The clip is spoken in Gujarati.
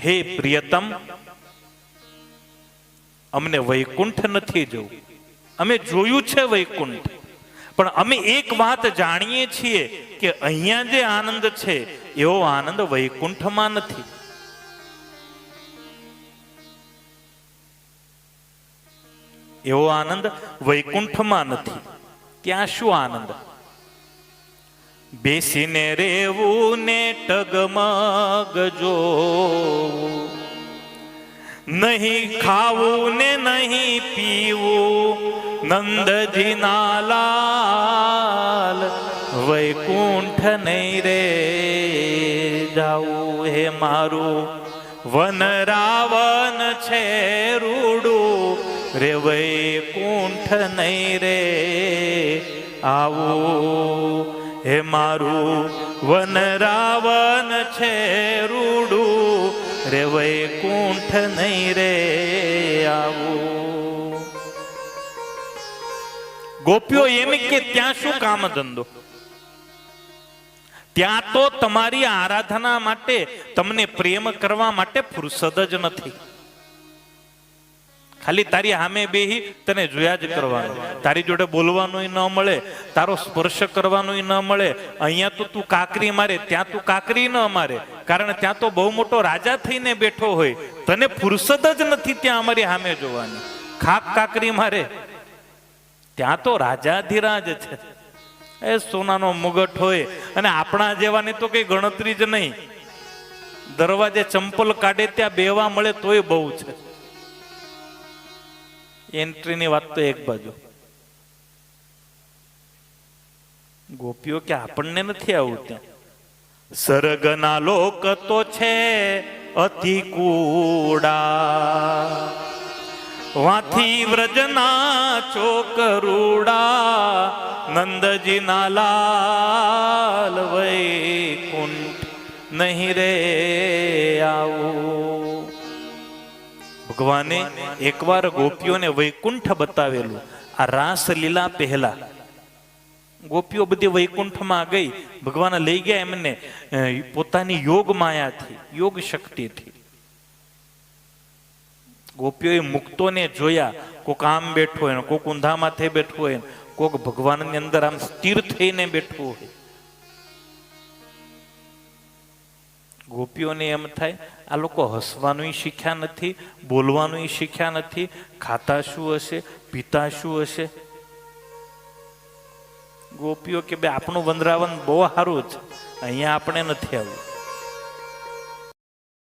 હે પ્રિયતમ, અમને વૈકુંઠ નથી જવું. અમે જોયું છે વૈકુંઠ, પણ અમે એક વાત જાણીએ છીએ કે અહીંયા જે આનંદ છે એવો આનંદ વૈકુંઠમાં નથી. એવો આનંદ વૈકુંઠમાં નથી. ત્યાં શું આનંદ? બેસીને રેવું ને ટગમગ જોવું, નહીં ખાવું ને નહીં પીવું, નંદજીના લાલ વૈકુંઠ નહીં રે જાવું. હે મારું વન રાવન છે રૂડું, રે વૈકુંઠ નહીં રે આવું. હે મારું વન રાવન છે રૂડું, રે વૈકુંઠ નહીં રે આવું. ગોપીઓ એમ કે ત્યાં શું કામ ધંધો? ત્યાં તો તમારી આરાધના માટે, તમને પ્રેમ કરવા માટે ફુરસદ જ નથી. ખાલી તારી સામે બેહી તને જોયા જ કરવાનું, તારી જોડે બોલવાનું ન મળે, તારો સ્પર્શ કરવાનું ન મળે. અહીંયા તો તું કાકરી મારે, ત્યાં તું કાકરી ન મારે, કારણ ત્યાં તો બહુ મોટો રાજા થઈને બેઠો હોય. તને ફુરસદ જ નથી ત્યાં અમારી સામે જોવાની. ખાક કાકરી મારે, ત્યાં તો રાજાધિરાજ છે. એ સોનાનો મુગટ હોય, અને આપણા જેવાની તો કઈ ગણતરી જ નહીં. દરવાજે ચંપલ કાઢે ત્યાં બેવા મળે તોય બહુ છે. એન્ટ્રીની વાત તો એક બાજુ. ગોપીઓ કે આપણને નથી આવું ત્યાં. સ્વર્ગના લોક તો છે અતિ કુડા, વાથી વ્રજના ચોકરૂડા, નંદજીના લાલ વૈકુંઠ નહીં રે આવું. ભગવાને એકવાર ગોપીઓને વૈકુંઠ બતાવેલું. આ રાસલીલા પહેલા ગોપીઓ બધી વૈકુંઠમાં ગઈ. ભગવાન લઈ ગયા એમને પોતાની યોગ માયાથી, યોગ શક્તિથી. ગોપીઓએ મુક્તોને જોયા. કોક આમ બેઠો હોય, કોક ઊંધા માથે બેઠો હોય, કોક ભગવાનની અંદર આમ સ્થિર થઈને બેઠું હોય. ગોપીઓને એમ થાય આ લોકો હસવાનું શીખ્યા નથી, બોલવાનું શીખ્યા નથી, ખાતા શું હશે, પીતા શું હશે. ગોપીઓ કે બે આપણું વંદરાવન બહુ સારું છે, અહીંયા આપણે નથી આવ્યું.